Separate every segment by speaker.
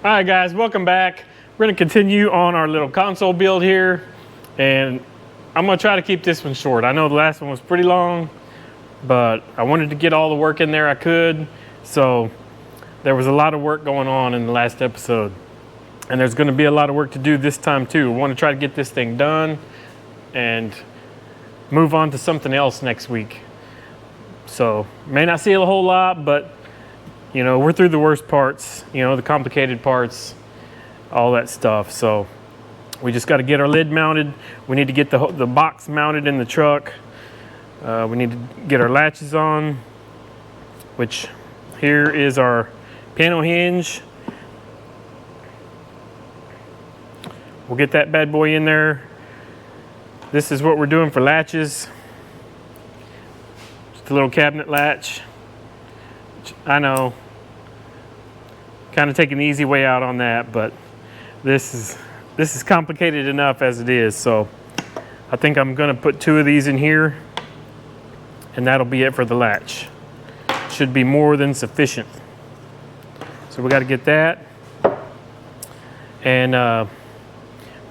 Speaker 1: All right guys, welcome back. We're gonna continue on our little console build here, and I'm gonna try to keep this one short. I know the last one was pretty long, but I wanted to get all the work in there I could. So there was a lot of work going on in the last episode, and there's gonna be a lot of work to do this time too. I wanna try to get this thing done and move on to something else next week. So may not see a whole lot, but you know, we're through the worst parts, you know, the complicated parts, all that stuff. So we just got to get our lid mounted. We need to get the box mounted in the truck. We need to get our latches on, which here is our piano hinge. We'll get that bad boy in there. This is what we're doing for latches. Just a little cabinet latch. I know, kind of taking the easy way out on that, but this is complicated enough as it is. So I think I'm gonna put 2 of these in here, and that'll be it for the latch. Should be more than sufficient. So we got to get that and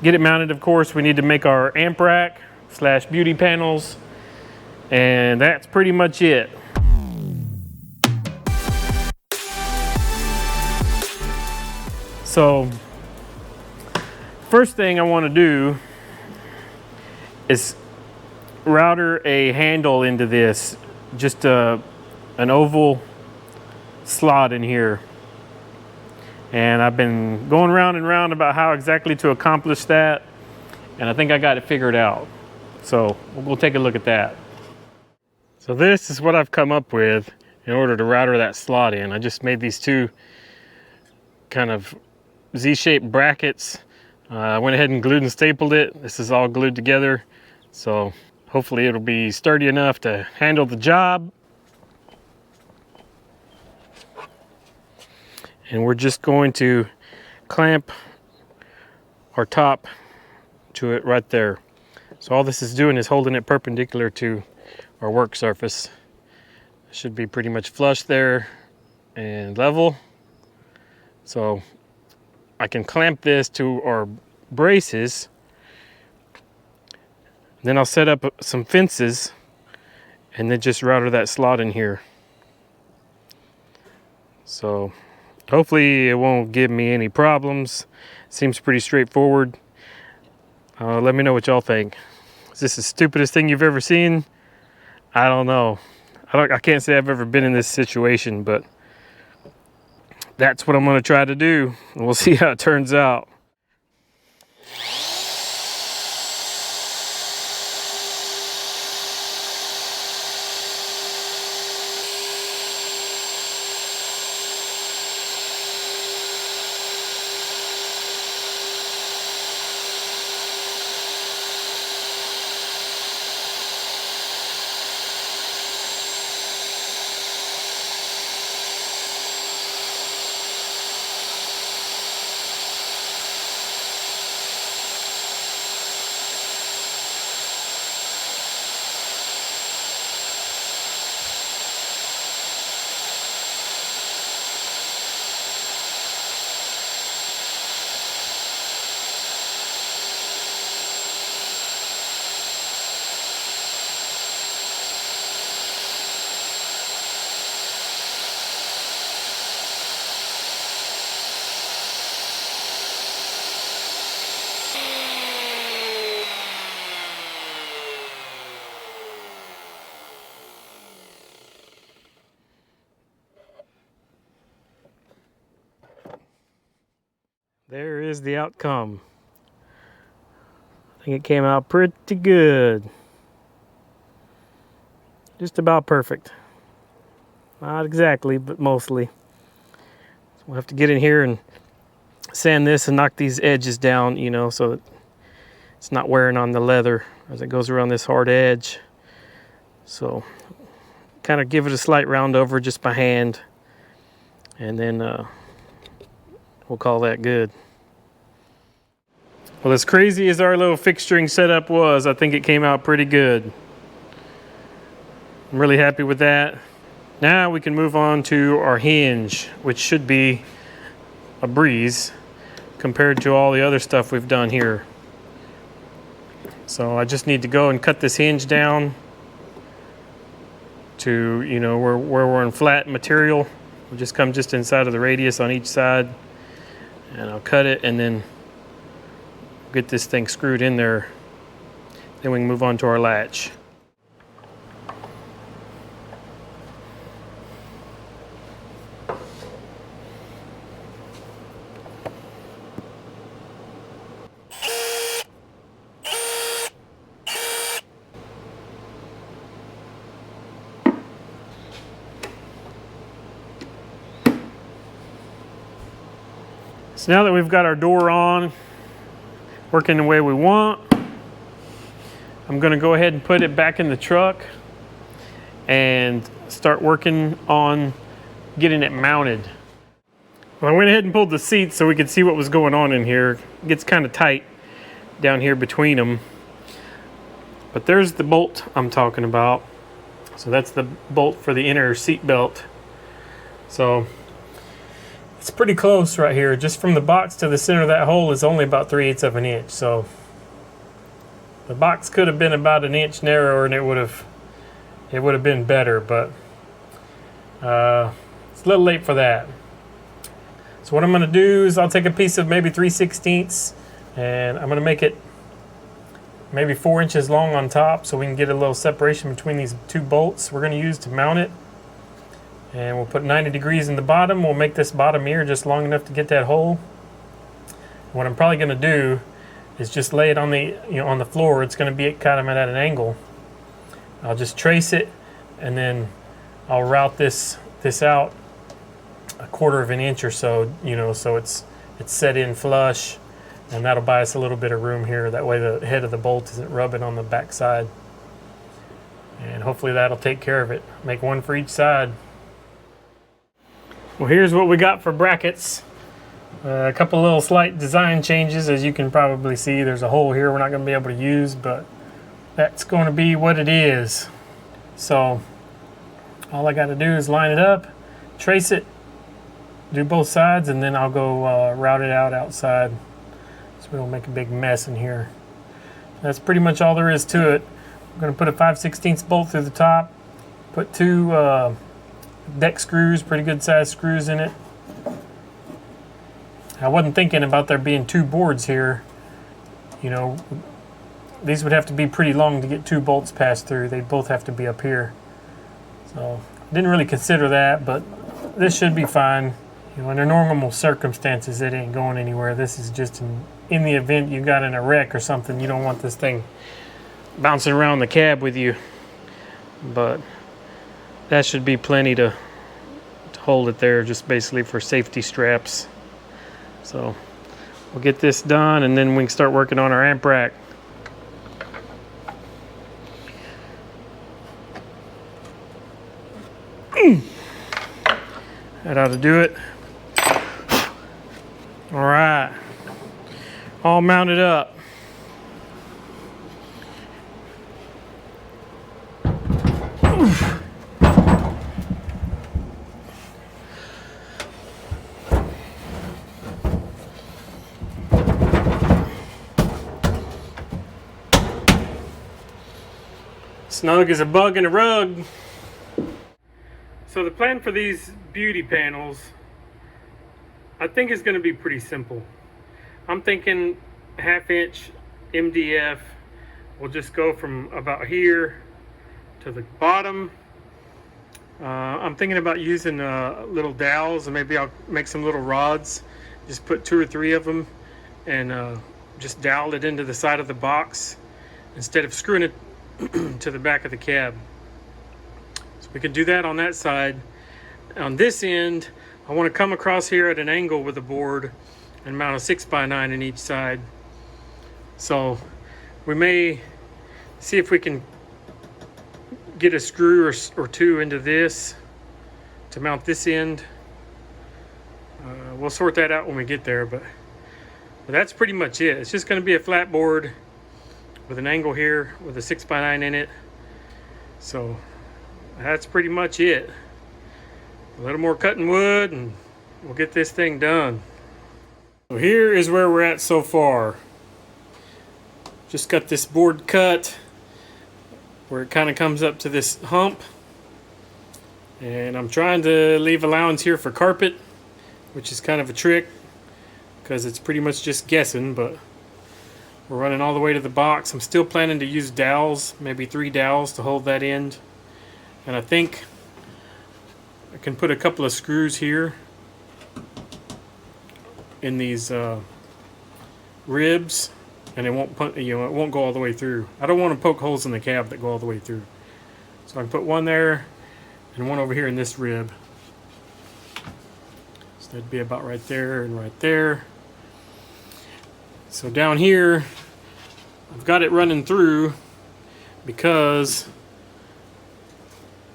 Speaker 1: get it mounted. Of course, we need to make our amp rack / beauty panels, and that's pretty much it. So first thing I want to do is router a handle into this, just an oval slot in here. And I've been going round and round about how exactly to accomplish that, and I think I got it figured out. So we'll take a look at that. So this is what I've come up with in order to router that slot in. I just made these 2 kind of Z-shaped brackets. I went ahead and glued and stapled it. This is all glued together, so hopefully it'll be sturdy enough to handle the job. And we're just going to clamp our top to it right there. So all this is doing is holding it perpendicular to our work surface. It should be pretty much flush there and level. So I can clamp this to our braces. Then I'll set up some fences and then just router that slot in here. So hopefully it won't give me any problems. Seems pretty straightforward. Let me know what y'all think. Is this the stupidest thing you've ever seen? I don't know. I can't say I've ever been in this situation, but that's what I'm going to try to do, and we'll see how it turns out. There is the outcome. I think it came out pretty good. Just about perfect. Not exactly, but mostly. So we'll have to get in here and sand this and knock these edges down, you know, so that it's not wearing on the leather as it goes around this hard edge. So kind of give it a slight round over just by hand, and then we'll call that good. Well, as crazy as our little fixturing setup was, I think it came out pretty good. I'm really happy with that. Now we can move on to our hinge, which should be a breeze compared to all the other stuff we've done here. So I just need to go and cut this hinge down to, you know, where we're on flat material. We'll just come just inside of the radius on each side, and I'll cut it and then get this thing screwed in there. Then we can move on to our latch. So now that we've got our door on, working the way we want, I'm going to go ahead and put it back in the truck and start working on getting it mounted. Well, I went ahead and pulled the seats so we could see what was going on in here. It gets kind of tight down here between them. But there's the bolt I'm talking about. So that's the bolt for the inner seat belt. So it's pretty close right here. Just from the box to the center of that hole is only about 3/8 of an inch. So the box could have been about an inch narrower and it would have been better, but it's a little late for that. So what I'm going to do is I'll take a piece of maybe 3/16 and I'm going to make it maybe 4 inches long on top so we can get a little separation between these two bolts we're going to use to mount it. And we'll put 90 degrees in the bottom. We'll make this bottom ear just long enough to get that hole. What I'm probably going to do is just lay it on the, on the floor. It's going to be kind of at an angle. I'll just trace it and then I'll route this out 1/4 of an inch or so, so it's set in flush, and that'll buy us a little bit of room here. That way the head of the bolt isn't rubbing on the back side. And hopefully that'll take care of it. Make one for each side. Well, here's what we got for brackets. A couple little slight design changes. As you can probably see, there's a hole here we're not going to be able to use, but that's going to be what it is. So all I got to do is line it up, trace it, do both sides, and then I'll go route it out outside so we don't make a big mess in here. That's pretty much all there is to it. I'm going to put a 5/16 bolt through the top, put two deck screws, pretty good sized screws in it. I wasn't thinking about there being two boards here. These would have to be pretty long to get two bolts passed through. They both have to be up here. So didn't really consider that, but this should be fine. Under normal circumstances, it ain't going anywhere. This is just in the event you got in a wreck or something, you don't want this thing bouncing around the cab with you. But that should be plenty to hold it there, just basically for safety straps. So we'll get this done and then we can start working on our amp rack. That ought to do it. All right, all mounted up. Snug as a bug in a rug. So the plan for these beauty panels, I think is going to be pretty simple. I'm thinking 1/2 inch MDF. We'll just go from about here to the bottom. I'm thinking about using little dowels, and maybe I'll make some little rods. Just put 2 or 3 of them and just dowel it into the side of the box instead of screwing it to the back of the cab. So we can do that on that side. On this end, I want to come across here at an angle with the board and mount a 6x9 in each side. So we may see if we can get a screw or 2 into this to mount this end. We'll sort that out when we get there, but that's pretty much it. It's just going to be a flat board with an angle here with a 6x9 in it. So that's pretty much it. A little more cutting wood and we'll get this thing done. So here is where we're at so far. Just got this board cut where it kind of comes up to this hump, and I'm trying to leave allowance here for carpet, which is kind of a trick because it's pretty much just guessing, but we're running all the way to the box. I'm still planning to use dowels, maybe 3 dowels to hold that end, and I think I can put a couple of screws here in these ribs, and it won't it won't go all the way through. I don't want to poke holes in the cab that go all the way through, so I can put one there and one over here in this rib. So that'd be about right there and right there. So down here I've got it running through because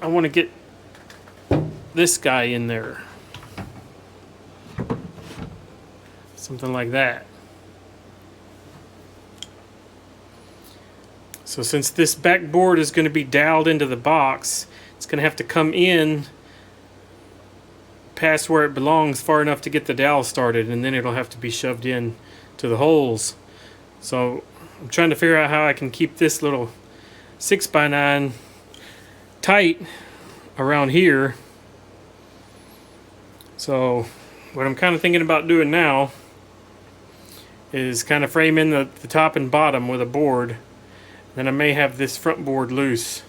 Speaker 1: I want to get this guy in there. Something like that. So since this backboard is going to be doweled into the box, it's going to have to come in past where it belongs far enough to get the dowel started, and then it'll have to be shoved in to the holes. So I'm trying to figure out how I can keep this little 6x9 tight around here. So what I'm kind of thinking about doing now is kind of framing the top and bottom with a board. Then I may have this front board loose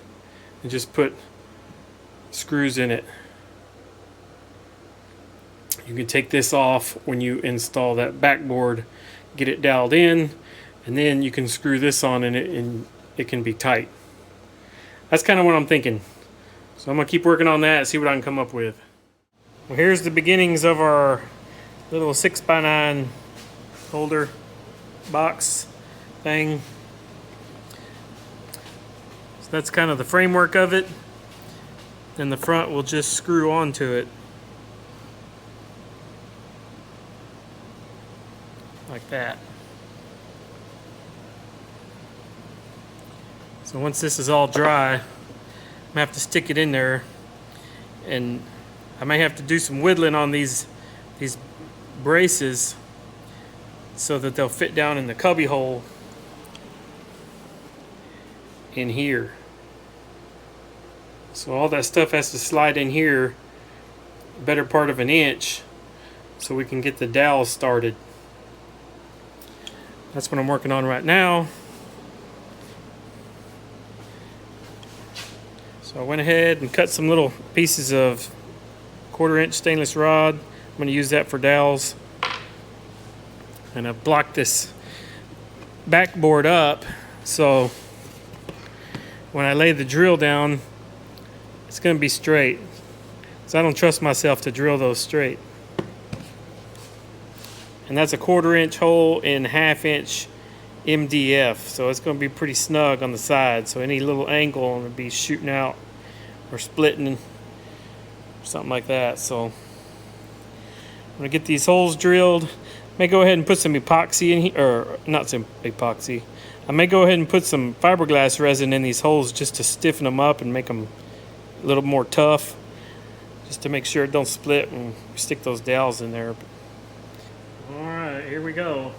Speaker 1: and just put screws in it. You can take this off when you install that backboard, get it doweled in, and then you can screw this on and it can be tight. That's kind of what I'm thinking. So I'm going to keep working on that and see what I can come up with. Well, here's the beginnings of our little 6x9 holder box thing. So that's kind of the framework of it, and the front will just screw onto it like that. So once this is all dry, I'm gonna have to stick it in there, and I may have to do some whittling on these braces so that they'll fit down in the cubby hole in here. So all that stuff has to slide in here a better part of an inch so we can get the dowel started. That's what I'm working on right now. So I went ahead and cut some little pieces of 1/4 inch stainless rod. I'm going to use that for dowels. And I blocked this backboard up so when I lay the drill down, it's going to be straight. So I don't trust myself to drill those straight. And that's a 1/4 inch hole in 1/2 inch MDF. So it's going to be pretty snug on the side. So any little angle will be shooting out or splitting or something like that. So I'm going to get these holes drilled. I may go ahead and put some epoxy in here, or not some epoxy. I may go ahead and put some fiberglass resin in these holes just to stiffen them up and make them a little more tough, just to make sure it don't split when we stick those dowels in there. All right, here we go.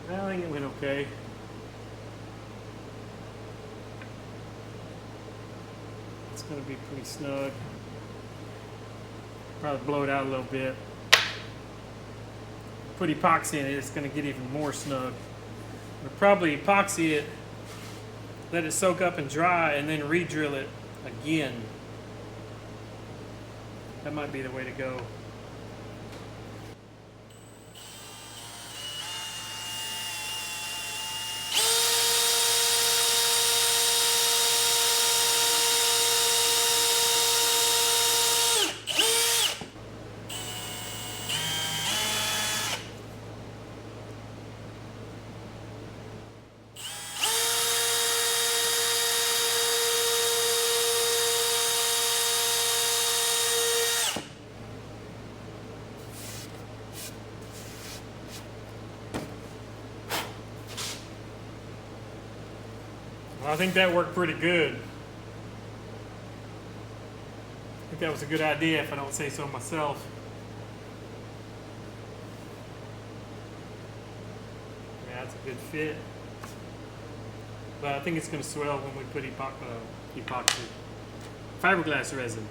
Speaker 1: I think it went okay. It's going to be pretty snug. Probably blow it out a little bit. Put epoxy in it, it's going to get even more snug. We'll probably epoxy it, let it soak up and dry, and then re-drill it again. That might be the way to go. Well, I think that worked pretty good. I think that was a good idea if I don't say so myself. Yeah, that's a good fit. But I think it's going to swell when we put epoxy. Fiberglass resin.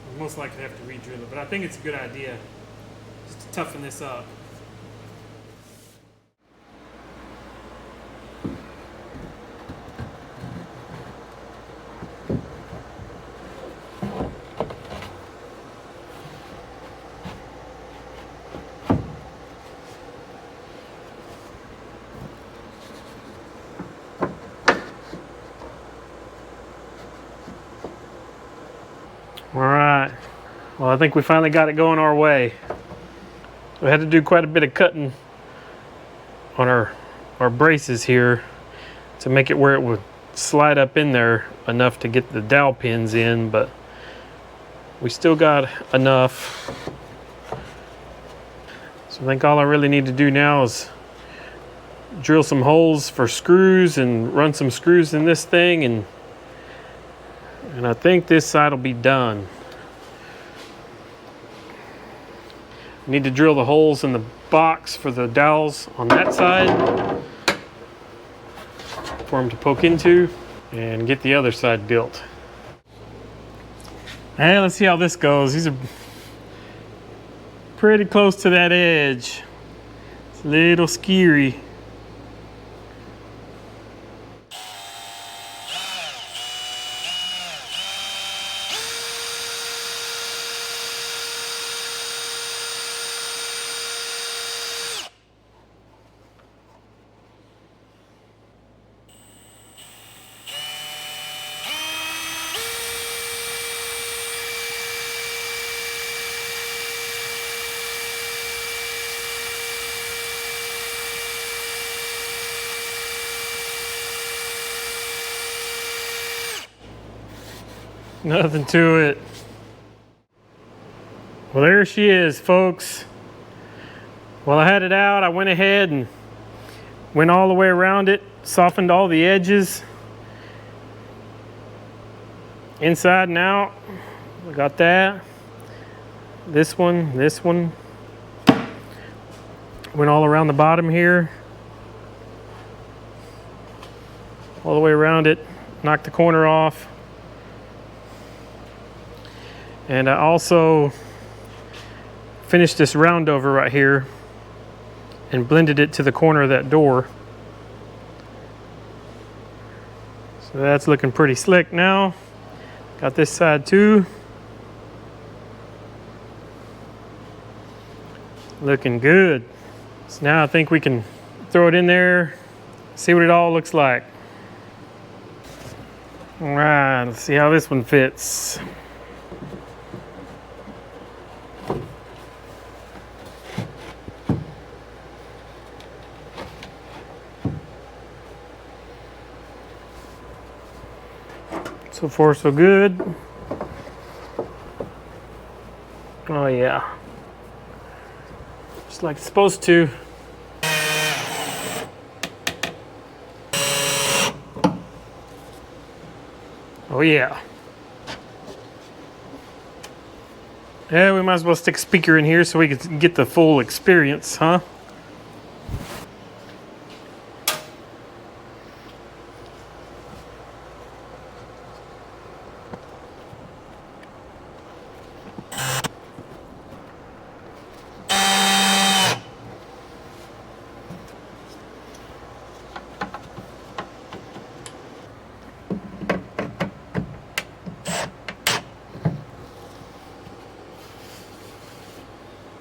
Speaker 1: We'll most likely have to re-drill it, but I think it's a good idea just to toughen this up. All right, well, I think we finally got it going our way. We had to do quite a bit of cutting on our braces here to make it where it would slide up in there enough to get the dowel pins in, but we still got enough. So I think all I really need to do now is drill some holes for screws and run some screws in this thing, and I think this side will be done. Need to drill the holes in the box for the dowels on that side for them to poke into, and get the other side built. Hey, let's see how this goes. These are pretty close to that edge. It's a little scary. Nothing to it. Well, there she is, folks. While I had it out, I went ahead and went all the way around it, softened all the edges, inside and out. I got that. This one. Went all around the bottom here, all the way around it, knocked the corner off. And I also finished this round over right here and blended it to the corner of that door. So that's looking pretty slick now. Got this side too. Looking good. So now I think we can throw it in there, see what it all looks like. All right, let's see how this one fits. So far, so good. Oh yeah, just like it's supposed to. Oh yeah. Yeah, we might as well stick a speaker in here so we can get the full experience, huh?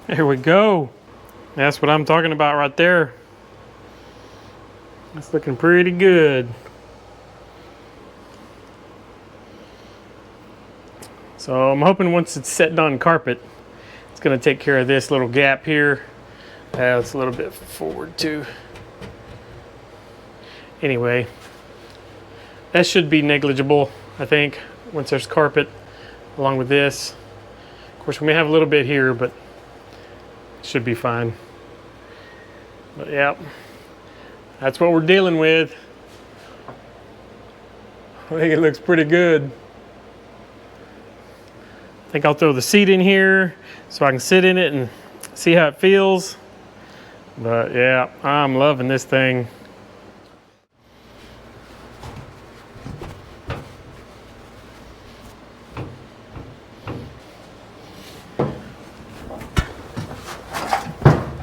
Speaker 1: There we go. That's what I'm talking about right there. It's looking pretty good. So I'm hoping once it's set on carpet, it's going to take care of this little gap here. It's a little bit forward too. Anyway, that should be negligible, I think, once there's carpet along with this. Of course, we may have a little bit here, but should be fine. But yeah, that's what we're dealing with. I think it looks pretty good. I think I'll throw the seat in here so I can sit in it and see how it feels. But yeah, I'm loving this thing.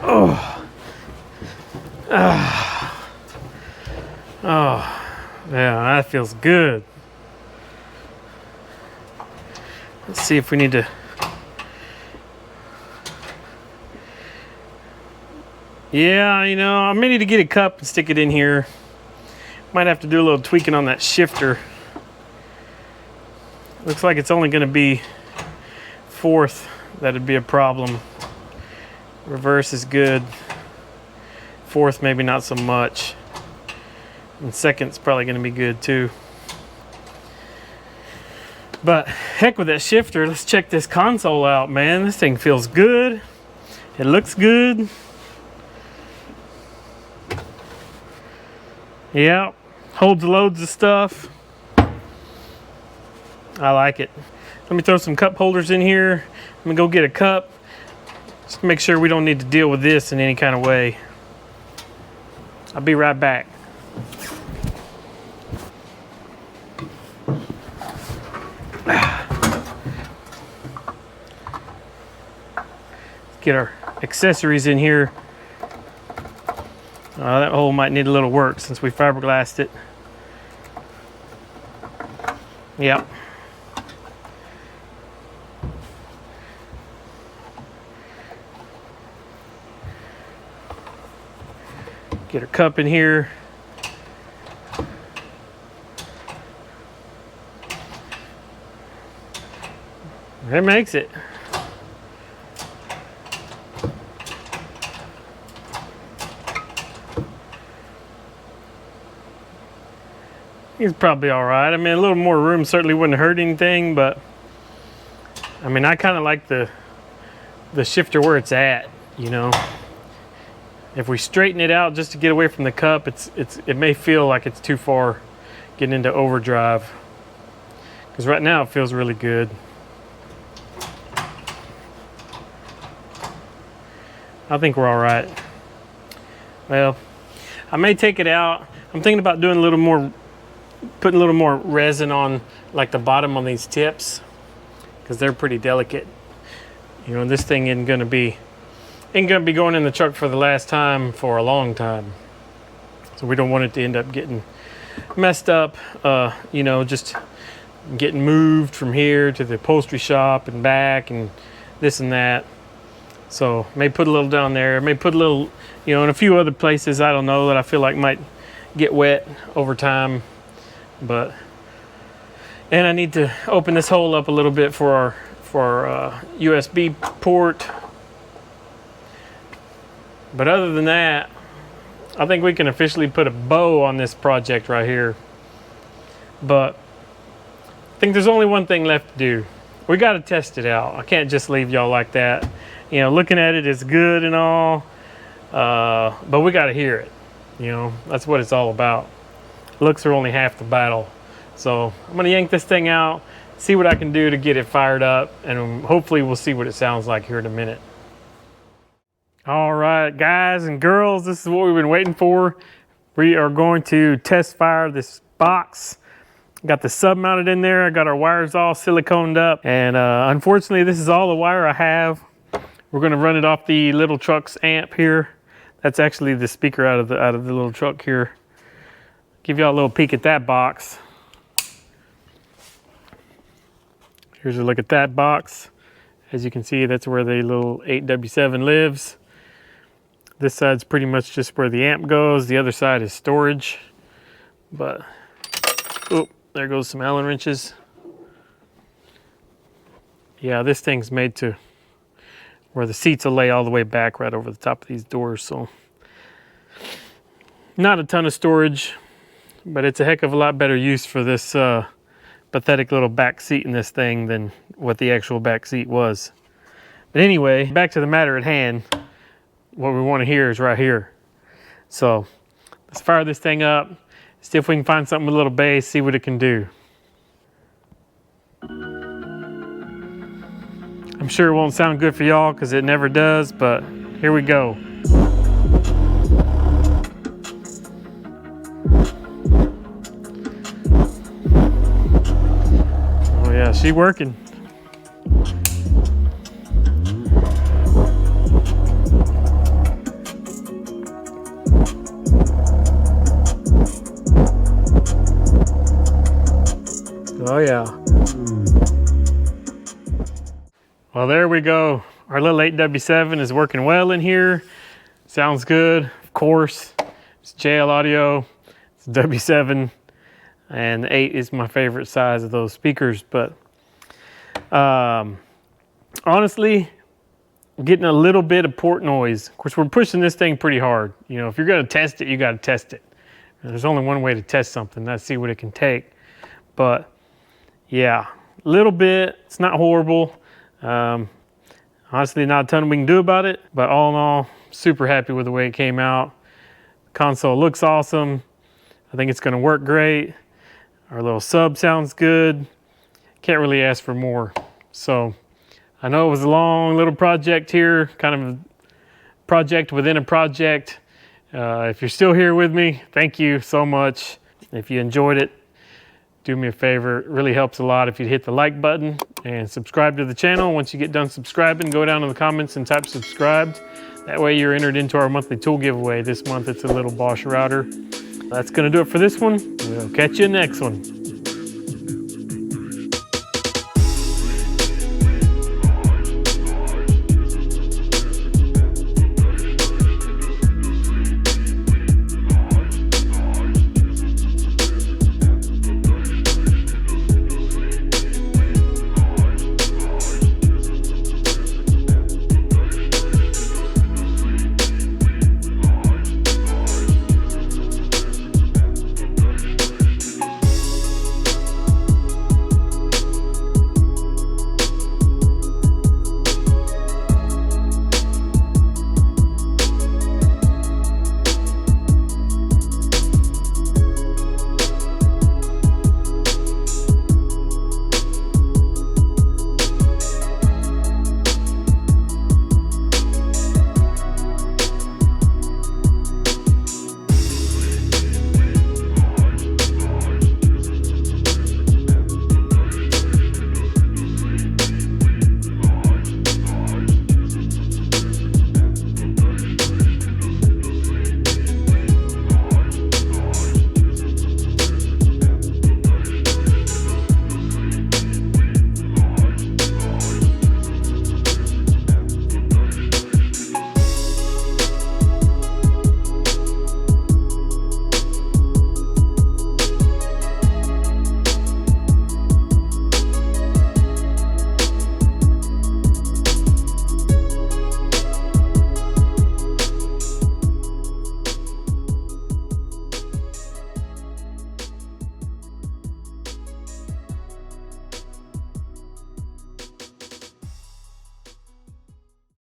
Speaker 1: Oh. Oh, yeah, that feels good. Let's see if we need to. Yeah, you know, I may need to get a cup and stick it in here. Might have to do a little tweaking on that shifter. Looks like it's only going to be fourth. That'd be a problem. Reverse is good. Fourth, maybe not so much. And second's probably going to be good too. But heck with that shifter. Let's check this console out, man. This thing feels good. It looks good. Yeah, holds loads of stuff. I like it. Let me throw some cup holders in here. Let me go get a cup. Just to make sure we don't need to deal with this in any kind of way. I'll be right back. Get our accessories in here. That hole might need a little work since we fiberglassed it. Yep. Get our cup in here. That makes it. It's probably all right. I mean, a little more room certainly wouldn't hurt anything, but I mean, I kind of like the shifter where it's at, you know. If we straighten it out just to get away from the cup, it may feel like it's too far getting into overdrive. Because right now it feels really good. I think we're all right. Well, I may take it out. I'm thinking about doing putting a little more resin on like the bottom on these tips because they're pretty delicate. You know, this thing ain't gonna be going in the truck for the last time for a long time. So we don't want it to end up getting messed up, you know, just getting moved from here to the upholstery shop and back and this and that. So may put a little down there, may put a little, you know, in a few other places, I don't know, that I feel like might get wet over time. And I need to open this hole up a little bit for our USB port. But other than that, I think we can officially put a bow on this project right here. But I think there's only one thing left to do. We got to test it out. I can't just leave y'all like that. You know, looking at it is good and all, but we got to hear it. You know, that's what it's all about. Looks are only half the battle. So I'm gonna yank this thing out, see what I can do to get it fired up, and hopefully we'll see what it sounds like here in a minute. All right, guys and girls, this is what we've been waiting for. We are going to test fire this box. Got the sub mounted in there. I got our wires all siliconed up, and unfortunately this is all the wire I have. We're gonna run it off the little truck's amp here. That's actually the speaker out of the little truck here. Give y'all a little peek at that box. Here's a look at that box. As you can see, that's where the little 8W7 lives. This side's pretty much just where the amp goes. The other side is storage. But, oh, there goes some Allen wrenches. Yeah, this thing's made to where the seats will lay all the way back right over the top of these doors. So, not a ton of storage, but it's a heck of a lot better use for this pathetic little back seat in this thing than what the actual back seat was. But anyway, back to the matter at hand. What we want to hear is right here. So let's fire this thing up See if we can find something with a little bass, see what it can do. I'm sure it won't sound good for y'all because it never does, but here we go. Oh yeah, she working. Oh yeah. Well, there we go. Our little 8W7 is working well in here. Sounds good. Of course, it's JL audio. It's W7, and the 8 is my favorite size of those speakers. But honestly, getting a little bit of port noise. Of course, we're pushing this thing pretty hard. You know, if you're going to test it, you got to test it. And there's only one way to test something. That's see what it can take. But yeah, a little bit. It's not horrible. Honestly, not a ton we can do about it, but all in all, super happy with the way it came out. Console looks awesome. I think it's going to work great. Our little sub sounds good. Can't really ask for more. So I know it was a long little project here, kind of a project within a project. If you're still here with me, thank you so much. If you enjoyed it, do me a favor. It really helps a lot if you hit the like button and subscribe to the channel. Once you get done subscribing, go down in the comments and type subscribed. That way you're entered into our monthly tool giveaway. This month it's a little Bosch router. That's gonna do it for this one. We'll catch you next one.